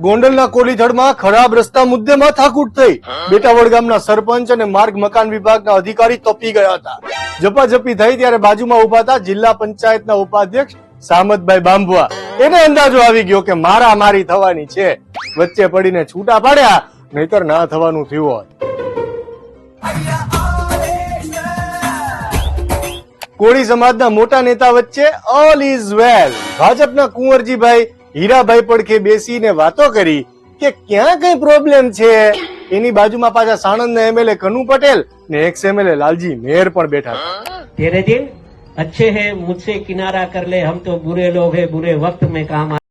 ગોંડલના કોલીથડમાં ખરાબ રસ્તા મુદ્દે માથાકૂટ થઈ. બેટાવડ ગામના સરપંચ અને માર્ગ મકાન વિભાગના અધિકારી તપી ગયા હતા. ઝપાઝપી થઈ ત્યારે બાજુમાં ઉભા હતા જિલ્લા પંચાયતના ઉપાધ્યક્ષ સામતભાઈ બાંભવા. એને અંદાજો આવી ગયો કે મારામારી થવાની છે. વચ્ચે પડીને છૂટા પાડ્યા, નહીતર ના થવાનું થયું હોત. કોળી સમાજના મોટા નેતા વચ્ચે ઓલ ઇઝ વેલ. ભાજપના કુંવરજીભાઈ હીરાભાઈ પડખે બેસીને વાતો કરી કે ક્યાં કઈ પ્રોબ્લેમ છે. એની બાજુમાં પાછા સાણંદના એમએલએ કનુ પટેલ ને એક્સ એમએલએ લાલજી મેર પણ બેઠા હતા. તેરે દિન अच्छे हैं, मुझसे किनारा कर ले, हम तो बुरे लोग हैं, बुरे वक्त में काम